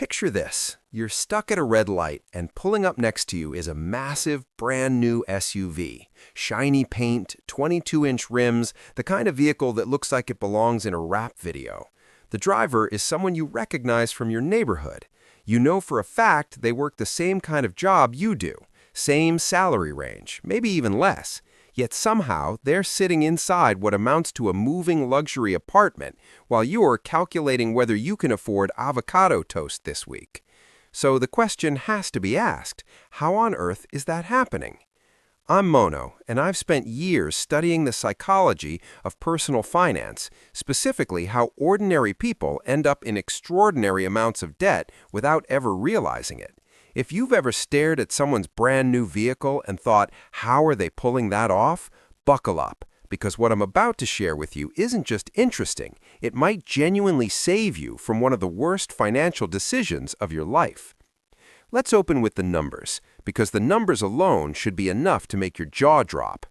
Picture this. You're stuck at a red light, and pulling up next to you is a massive, brand new SUV. Shiny paint, 22-inch rims, the kind of vehicle that looks like it belongs in a rap video. The driver is someone you recognize from your neighborhood. You know for a fact they work the same kind of job you do, same salary range, maybe even less. Yet somehow they're sitting inside what amounts to a moving luxury apartment while you're calculating whether you can afford avocado toast this week. So the question has to be asked, how on earth is that happening? I'm Mano, and I've spent years studying the psychology of personal finance, specifically how ordinary people end up in extraordinary amounts of debt without ever realizing it. If you've ever stared at someone's brand new vehicle and thought, how are they pulling that off? Buckle up, because what I'm about to share with you isn't just interesting, it might genuinely save you from one of the worst financial decisions of your life. Let's open with the numbers, because the numbers alone should be enough to make your jaw drop.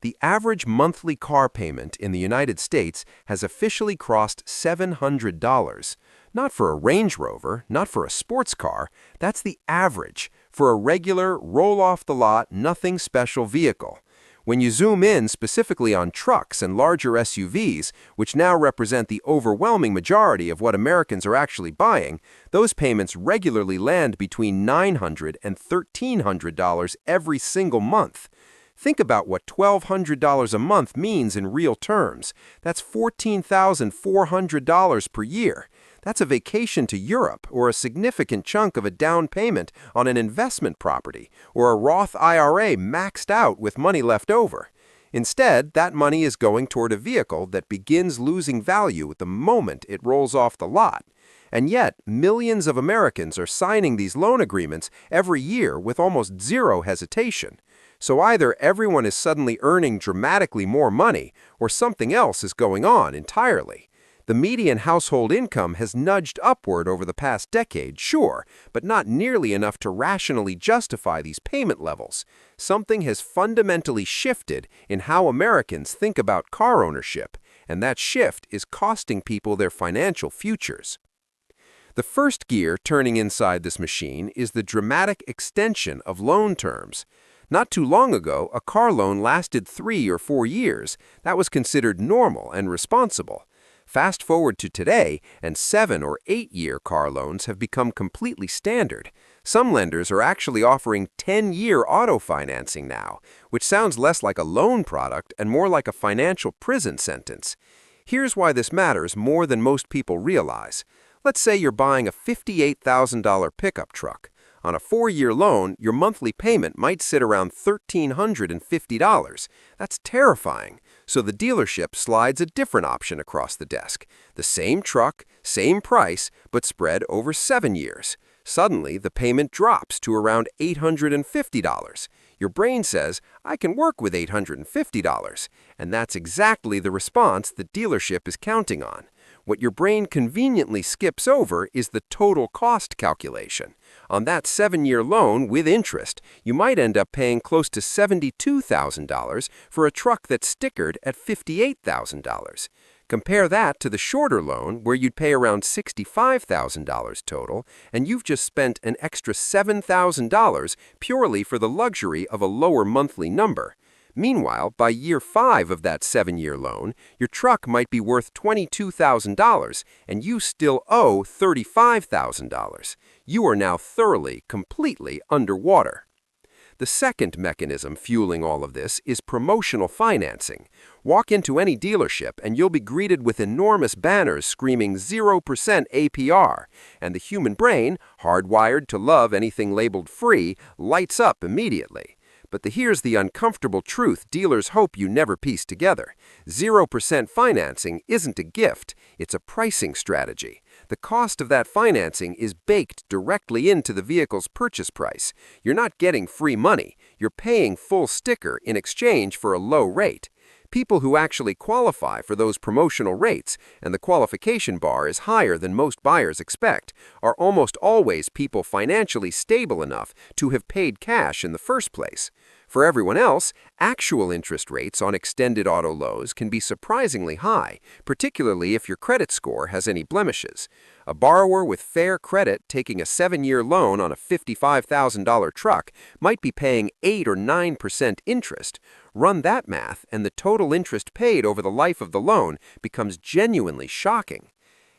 The average monthly car payment in the United States has officially crossed $700. Not for a Range Rover, not for a sports car, that's the average for a regular, roll-off-the-lot, nothing special vehicle. When you zoom in specifically on trucks and larger SUVs, which now represent the overwhelming majority of what Americans are actually buying, those payments regularly land between $900 and $1,300 every single month. Think about what $1,200 a month means in real terms. That's $14,400 per year. That's a vacation to Europe, or a significant chunk of a down payment on an investment property, or a Roth IRA maxed out with money left over. Instead, that money is going toward a vehicle that begins losing value the moment it rolls off the lot. And yet, millions of Americans are signing these loan agreements every year with almost zero hesitation. So either everyone is suddenly earning dramatically more money, or something else is going on entirely. The median household income has nudged upward over the past decade, sure, but not nearly enough to rationally justify these payment levels. Something has fundamentally shifted in how Americans think about car ownership, and that shift is costing people their financial futures. The first gear turning inside this machine is the dramatic extension of loan terms. Not too long ago, a car loan lasted 3 or 4 years. That was considered normal and responsible. Fast forward to today, and 7 or 8-year car loans have become completely standard. Some lenders are actually offering 10-year auto financing now, which sounds less like a loan product and more like a financial prison sentence. Here's why this matters more than most people realize. Let's say you're buying a $58,000 pickup truck. On a 4-year loan, your monthly payment might sit around $1,350. That's terrifying. So the dealership slides a different option across the desk. The same truck, same price, but spread over 7 years. Suddenly, the payment drops to around $850. Your brain says, I can work with $850. And that's exactly the response the dealership is counting on. What your brain conveniently skips over is the total cost calculation. On that 7-year loan with interest, you might end up paying close to $72,000 for a truck that's stickered at $58,000. Compare that to the shorter loan where you'd pay around $65,000 total, and you've just spent an extra $7,000 purely for the luxury of a lower monthly number. Meanwhile, by year 5 of that 7-year loan, your truck might be worth $22,000, and you still owe $35,000. You are now thoroughly, completely underwater. The second mechanism fueling all of this is promotional financing. Walk into any dealership and you'll be greeted with enormous banners screaming 0% APR, and the human brain, hardwired to love anything labeled free, lights up immediately. But here's the uncomfortable truth dealers hope you never piece together. 0% financing isn't a gift, it's a pricing strategy. The cost of that financing is baked directly into the vehicle's purchase price. You're not getting free money, you're paying full sticker in exchange for a low rate. People who actually qualify for those promotional rates, and the qualification bar is higher than most buyers expect, are almost always people financially stable enough to have paid cash in the first place. For everyone else, actual interest rates on extended auto loans can be surprisingly high, particularly if your credit score has any blemishes. A borrower with fair credit taking a 7-year loan on a $55,000 truck might be paying 8 or 9% interest. Run that math, and the total interest paid over the life of the loan becomes genuinely shocking.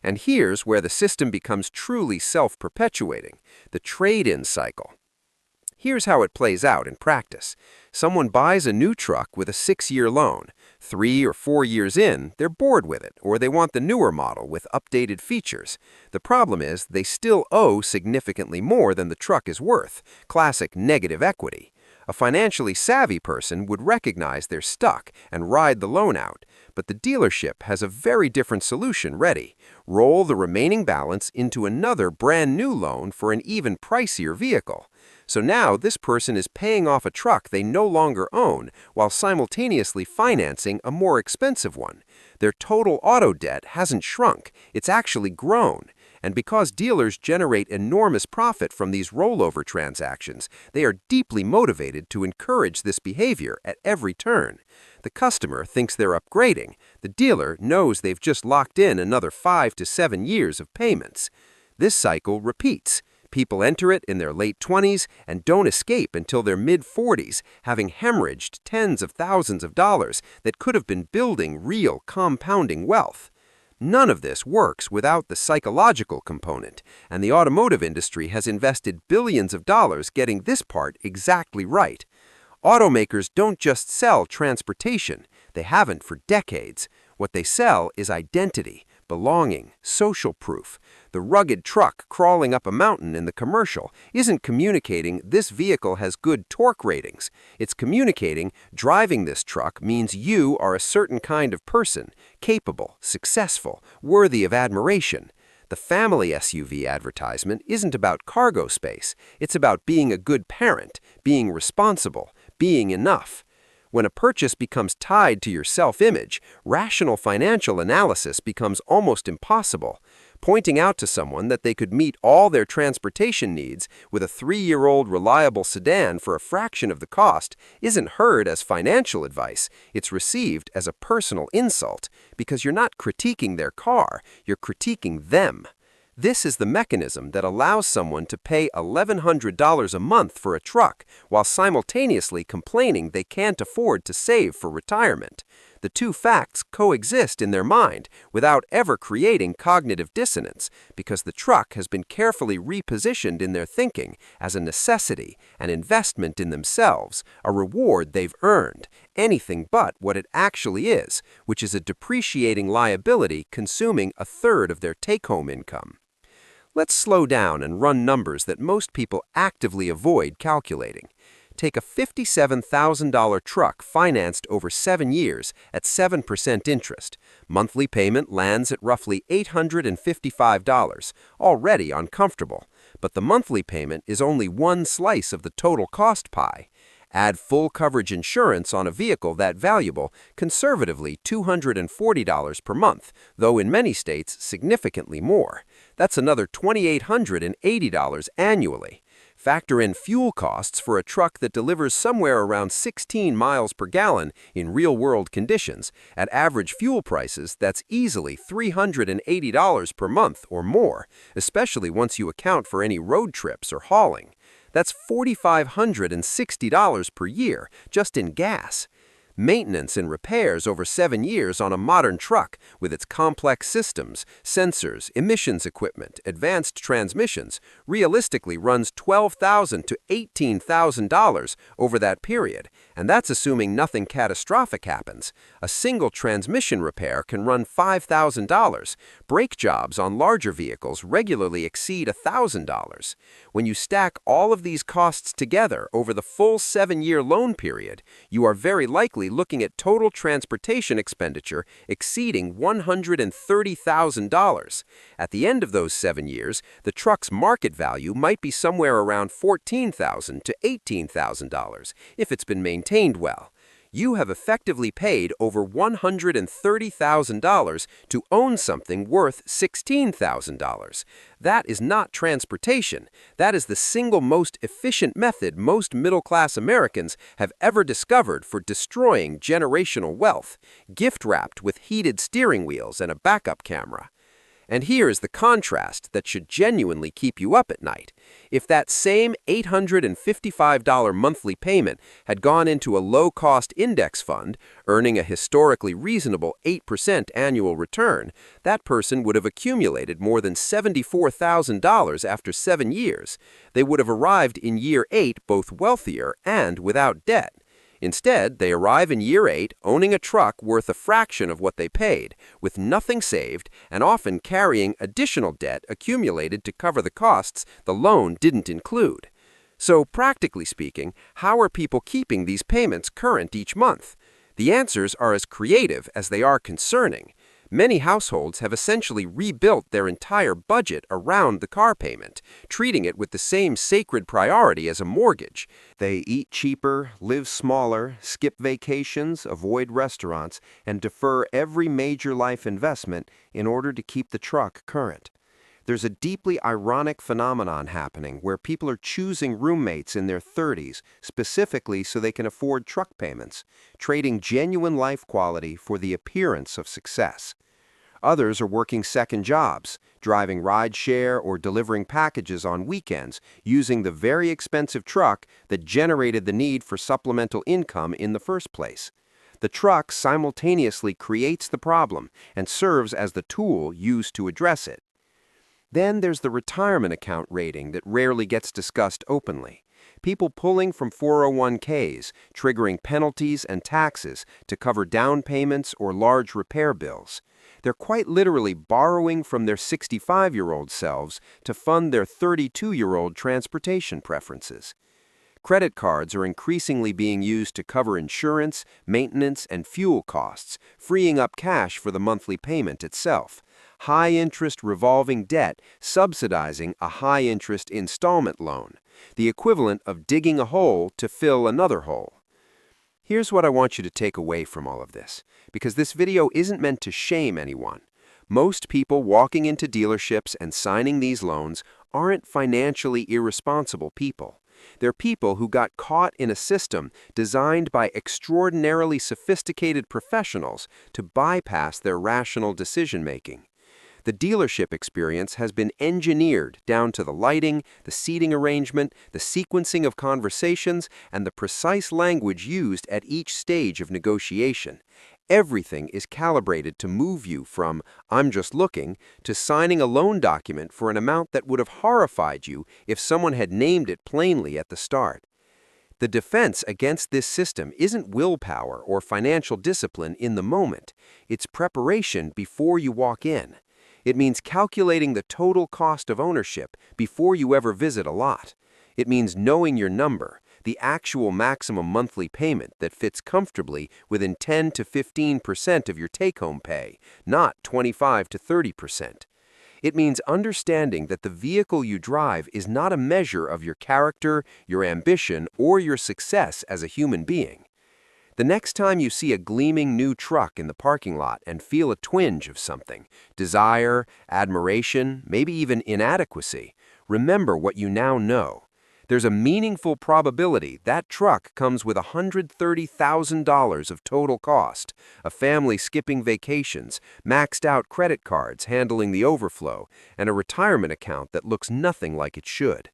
And here's where the system becomes truly self-perpetuating: the trade-in cycle. Here's how it plays out in practice. Someone buys a new truck with a 6-year loan. 3 or 4 years in, they're bored with it, or they want the newer model with updated features. The problem is they still owe significantly more than the truck is worth. Classic negative equity. A financially savvy person would recognize they're stuck and ride the loan out, but the dealership has a very different solution ready. Roll the remaining balance into another brand new loan for an even pricier vehicle. So now this person is paying off a truck they no longer own while simultaneously financing a more expensive one. Their total auto debt hasn't shrunk, it's actually grown. And because dealers generate enormous profit from these rollover transactions, they are deeply motivated to encourage this behavior at every turn. The customer thinks they're upgrading. The dealer knows they've just locked in another 5 to 7 years of payments. This cycle repeats. People enter it in their late 20s and don't escape until their mid-40s, having hemorrhaged tens of thousands of dollars that could have been building real compounding wealth. None of this works without the psychological component, and the automotive industry has invested billions of dollars getting this part exactly right. Automakers don't just sell transportation. They haven't for decades. What they sell is identity, belonging, social proof. The rugged truck crawling up a mountain in the commercial isn't communicating this vehicle has good torque ratings. It's communicating driving this truck means you are a certain kind of person, capable, successful, worthy of admiration. The family SUV advertisement isn't about cargo space. It's about being a good parent, being responsible, being enough. When a purchase becomes tied to your self-image, rational financial analysis becomes almost impossible. Pointing out to someone that they could meet all their transportation needs with a 3-year-old reliable sedan for a fraction of the cost isn't heard as financial advice. It's received as a personal insult because you're not critiquing their car, you're critiquing them. This is the mechanism that allows someone to pay $1,100 a month for a truck while simultaneously complaining they can't afford to save for retirement. The two facts coexist in their mind without ever creating cognitive dissonance because the truck has been carefully repositioned in their thinking as a necessity, an investment in themselves, a reward they've earned, anything but what it actually is, which is a depreciating liability consuming a third of their take-home income. Let's slow down and run numbers that most people actively avoid calculating. Take a $57,000 truck financed over 7 years at 7% interest. Monthly payment lands at roughly $855, already uncomfortable. But the monthly payment is only one slice of the total cost pie. Add full coverage insurance on a vehicle that valuable, conservatively $240 per month, though in many states significantly more. That's another $2,880 annually. Factor in fuel costs for a truck that delivers somewhere around 16 miles per gallon in real-world conditions. At average fuel prices, that's easily $380 per month or more, especially once you account for any road trips or hauling. That's $4,560 per year just in gas. Maintenance and repairs over 7 years on a modern truck with its complex systems, sensors, emissions equipment, advanced transmissions realistically runs $12,000 to $18,000 over that period, and that's assuming nothing catastrophic happens. A single transmission repair can run $5,000. Brake jobs on larger vehicles regularly exceed $1,000. When you stack all of these costs together over the full 7-year loan period, you are very likely looking at total transportation expenditure exceeding $130,000. At the end of those 7 years, the truck's market value might be somewhere around $14,000 to $18,000 if it's been maintained well. You have effectively paid over $130,000 to own something worth $16,000. That is not transportation. That is the single most efficient method most middle-class Americans have ever discovered for destroying generational wealth, gift-wrapped with heated steering wheels and a backup camera. And here is the contrast that should genuinely keep you up at night. If that same $855 monthly payment had gone into a low-cost index fund, earning a historically reasonable 8% annual return, that person would have accumulated more than $74,000 after 7 years. They would have arrived in year 8 both wealthier and without debt. Instead, they arrive in year 8 owning a truck worth a fraction of what they paid, with nothing saved and often carrying additional debt accumulated to cover the costs the loan didn't include. So, practically speaking, how are people keeping these payments current each month? The answers are as creative as they are concerning. Many households have essentially rebuilt their entire budget around the car payment, treating it with the same sacred priority as a mortgage. They eat cheaper, live smaller, skip vacations, avoid restaurants, and defer every major life investment in order to keep the truck current. There's a deeply ironic phenomenon happening where people are choosing roommates in their 30s specifically so they can afford truck payments, trading genuine life quality for the appearance of success. Others are working second jobs, driving rideshare or delivering packages on weekends using the very expensive truck that generated the need for supplemental income in the first place. The truck simultaneously creates the problem and serves as the tool used to address it. Then there's the retirement account rating that rarely gets discussed openly. People pulling from 401ks, triggering penalties and taxes to cover down payments or large repair bills. They're quite literally borrowing from their 65-year-old selves to fund their 32-year-old transportation preferences. Credit cards are increasingly being used to cover insurance, maintenance, and fuel costs, freeing up cash for the monthly payment itself. High-interest revolving debt subsidizing a high-interest installment loan, the equivalent of digging a hole to fill another hole. Here's what I want you to take away from all of this, because this video isn't meant to shame anyone. Most people walking into dealerships and signing these loans aren't financially irresponsible people. They're people who got caught in a system designed by extraordinarily sophisticated professionals to bypass their rational decision-making. The dealership experience has been engineered down to the lighting, the seating arrangement, the sequencing of conversations, and the precise language used at each stage of negotiation. Everything is calibrated to move you from "I'm just looking" to signing a loan document for an amount that would have horrified you if someone had named it plainly at the start. The defense against this system isn't willpower or financial discipline in the moment. It's preparation before you walk in. It means calculating the total cost of ownership before you ever visit a lot. It means knowing your number, the actual maximum monthly payment that fits comfortably within 10 to 15% of your take-home pay, not 25 to 30%. It means understanding that the vehicle you drive is not a measure of your character, your ambition, or your success as a human being. The next time you see a gleaming new truck in the parking lot and feel a twinge of something, desire, admiration, maybe even inadequacy, remember what you now know. There's a meaningful probability that truck comes with $130,000 of total cost, a family skipping vacations, maxed out credit cards handling the overflow, and a retirement account that looks nothing like it should.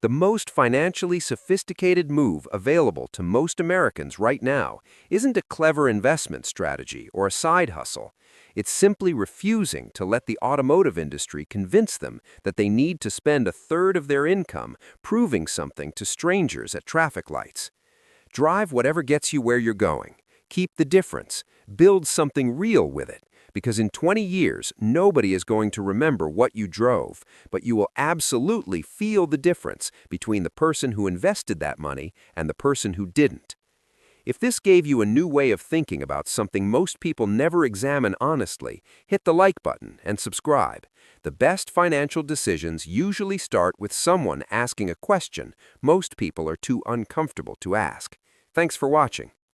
The most financially sophisticated move available to most Americans right now isn't a clever investment strategy or a side hustle. It's simply refusing to let the automotive industry convince them that they need to spend a third of their income proving something to strangers at traffic lights. Drive whatever gets you where you're going. Keep the difference. Build something real with it. Because in 20 years, nobody is going to remember what you drove, but you will absolutely feel the difference between the person who invested that money and the person who didn't. If this gave you a new way of thinking about something most people never examine honestly, hit the like button and subscribe. The best financial decisions usually start with someone asking a question most people are too uncomfortable to ask. Thanks for watching.